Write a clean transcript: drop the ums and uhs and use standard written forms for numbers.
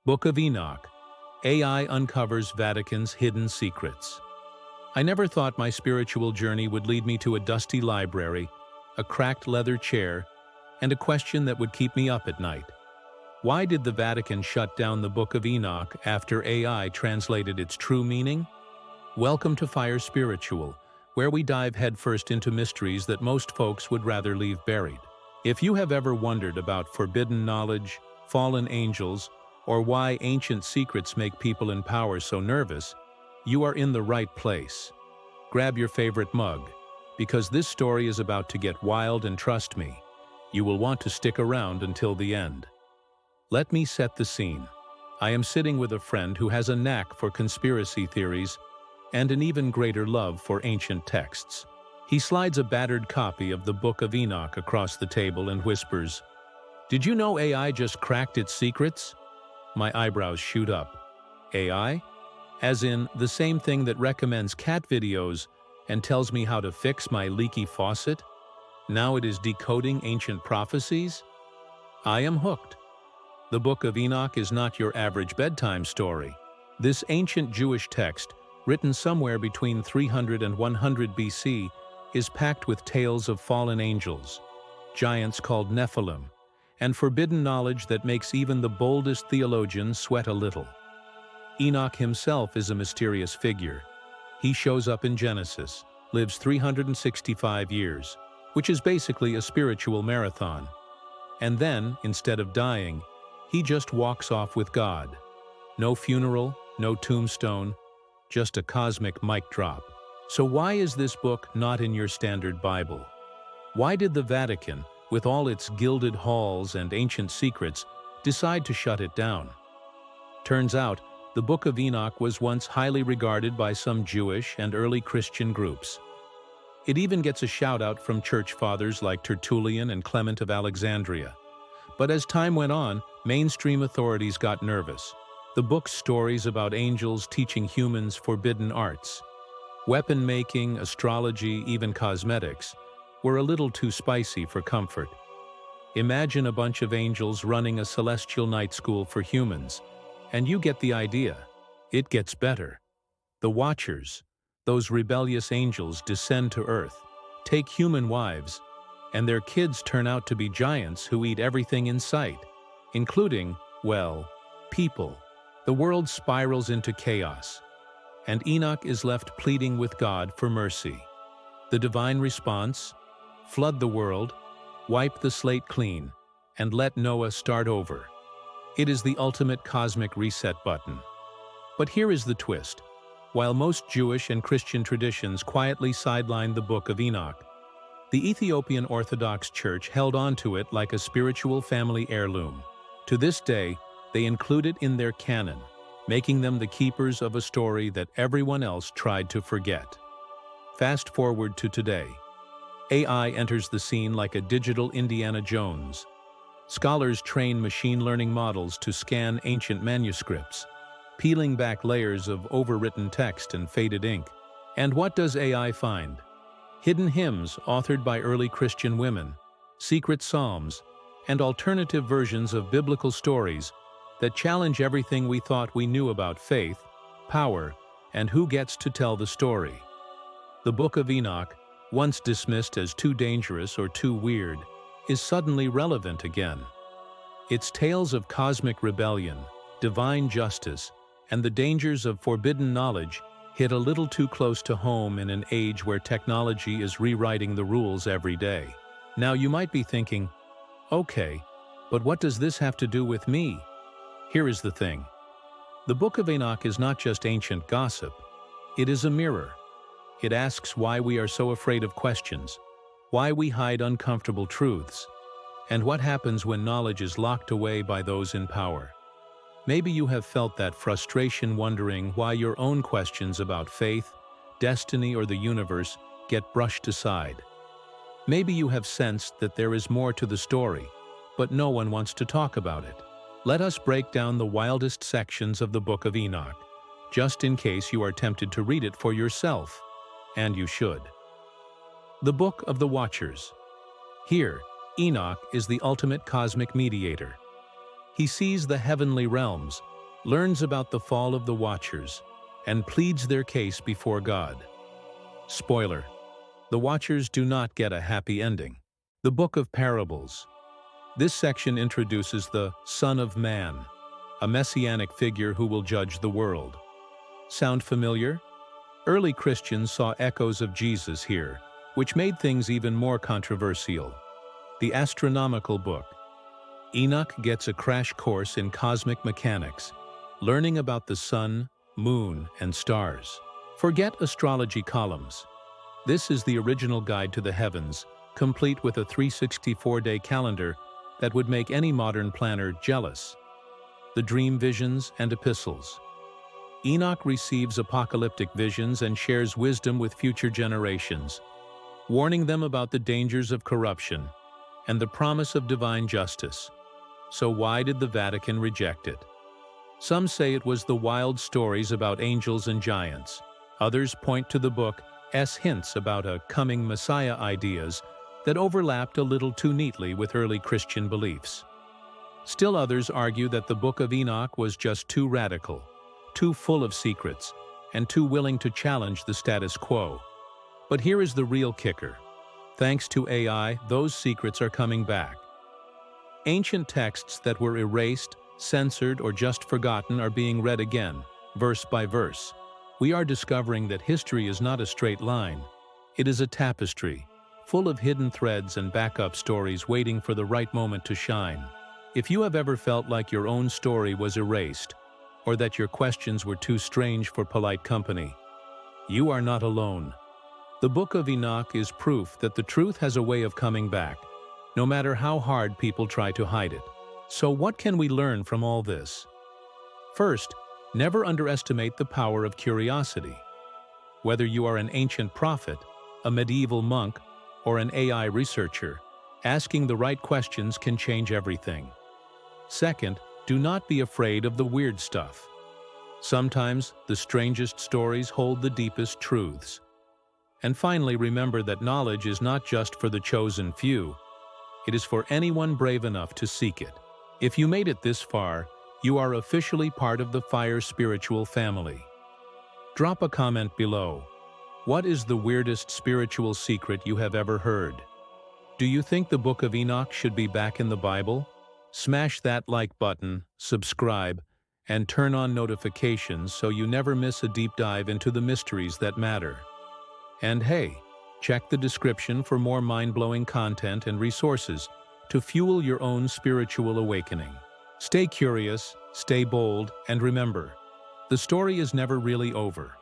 Book of Enoch. AI uncovers Vatican's hidden secrets. I never thought my spiritual journey would lead me to a dusty library, a cracked leather chair, and a question that would keep me up at night. Why did the Vatican shut down the Book of Enoch after AI translated its true meaning? Welcome to Fire Spiritual, where we dive headfirst into mysteries that most folks would rather leave buried. If you have ever wondered about forbidden knowledge, fallen angels, or why ancient secrets make people in power so nervous, you are in the right place. Grab your favorite mug, because this story is about to get wild, and trust me, you will want to stick around until the end. Let me set the scene. I am sitting with a friend who has a knack for conspiracy theories and an even greater love for ancient texts. He slides a battered copy of the Book of Enoch across the table and whispers, "Did you know AI just cracked its secrets?" My eyebrows shoot up. AI? As in, the same thing that recommends cat videos and tells me how to fix my leaky faucet? Now it is decoding ancient prophecies? I am hooked. The Book of Enoch is not your average bedtime story. This ancient Jewish text, written somewhere between 300 and 100 BC, is packed with tales of fallen angels, giants called Nephilim, and forbidden knowledge that makes even the boldest theologians sweat a little. Enoch himself is a mysterious figure. He shows up in Genesis, lives 365 years, which is basically a spiritual marathon. And then, instead of dying, he just walks off with God. No funeral, no tombstone, just a cosmic mic drop. So why is this book not in your standard Bible? Why did the Vatican, with all its gilded halls and ancient secrets, decide to shut it down? Turns out, the Book of Enoch was once highly regarded by some Jewish and early Christian groups. It even gets a shout-out from church fathers like Tertullian and Clement of Alexandria. But as time went on, mainstream authorities got nervous. The book's stories about angels teaching humans forbidden arts, weapon making, astrology, even cosmetics, were a little too spicy for comfort. Imagine a bunch of angels running a celestial night school for humans, and you get the idea. It gets better. The Watchers, those rebellious angels, descend to Earth, take human wives, and their kids turn out to be giants who eat everything in sight, including, well, people. The world spirals into chaos, and Enoch is left pleading with God for mercy. The divine response? Flood the world, wipe the slate clean, and let Noah start over. It is the ultimate cosmic reset button. But here is the twist. While most Jewish and Christian traditions quietly sidelined the Book of Enoch, the Ethiopian Orthodox Church held on to it like a spiritual family heirloom. To this day, they include it in their canon, making them the keepers of a story that everyone else tried to forget. Fast forward to today. AI enters the scene like a digital Indiana Jones. Scholars train machine learning models to scan ancient manuscripts, peeling back layers of overwritten text and faded ink. And what does AI find? Hidden hymns authored by early Christian women, secret psalms, and alternative versions of biblical stories that challenge everything we thought we knew about faith, power, and who gets to tell the story. The Book of Enoch, once dismissed as too dangerous or too weird, is suddenly relevant again. Its tales of cosmic rebellion, divine justice, and the dangers of forbidden knowledge hit a little too close to home in an age where technology is rewriting the rules every day. Now you might be thinking, okay, but what does this have to do with me? Here is the thing. The Book of Enoch is not just ancient gossip. It is a mirror. It asks why we are so afraid of questions, why we hide uncomfortable truths, and what happens when knowledge is locked away by those in power. Maybe you have felt that frustration wondering why your own questions about faith, destiny, or the universe get brushed aside. Maybe you have sensed that there is more to the story, but no one wants to talk about it. Let us break down the wildest sections of the Book of Enoch, just in case you are tempted to read it for yourself. And you should. The Book of the Watchers. Here, Enoch is the ultimate cosmic mediator. He sees the heavenly realms, learns about the fall of the Watchers, and pleads their case before God. Spoiler: the Watchers do not get a happy ending. The Book of Parables. This section introduces the Son of Man, a messianic figure who will judge the world. Sound familiar? Early Christians saw echoes of Jesus here, which made things even more controversial. The Astronomical Book. Enoch gets a crash course in cosmic mechanics, learning about the sun, moon, and stars. Forget astrology columns. This is the original guide to the heavens, complete with a 364-day calendar that would make any modern planner jealous. The dream visions and epistles. Enoch receives apocalyptic visions and shares wisdom with future generations, warning them about the dangers of corruption and the promise of divine justice. So why did the Vatican reject it? Some say it was the wild stories about angels and giants. Others point to the book's hints about a coming Messiah ideas that overlapped a little too neatly with early Christian beliefs. Still others argue that the Book of Enoch was just too radical, too full of secrets, and too willing to challenge the status quo. But here is the real kicker. Thanks to AI, those secrets are coming back. Ancient texts that were erased, censored, or just forgotten are being read again, verse by verse. We are discovering that history is not a straight line. It is a tapestry, full of hidden threads and backup stories waiting for the right moment to shine. If you have ever felt like your own story was erased, or that your questions were too strange for polite company, you are not alone. The Book of Enoch is proof that the truth has a way of coming back, no matter how hard people try to hide it. So what can we learn from all this? First, never underestimate the power of curiosity. Whether you are an ancient prophet, a medieval monk, or an AI researcher, asking the right questions can change everything. Second, do not be afraid of the weird stuff. Sometimes the strangest stories hold the deepest truths. And finally, remember that knowledge is not just for the chosen few. It is for anyone brave enough to seek it. If you made it this far, you are officially part of the Fire spiritual family. Drop a comment below. What is the weirdest spiritual secret you have ever heard? Do you think the Book of Enoch should be back in the Bible? Smash that like button, subscribe, and turn on notifications so you never miss a deep dive into the mysteries that matter. And hey, check the description for more mind-blowing content and resources to fuel your own spiritual awakening. Stay curious, stay bold, and remember, the story is never really over.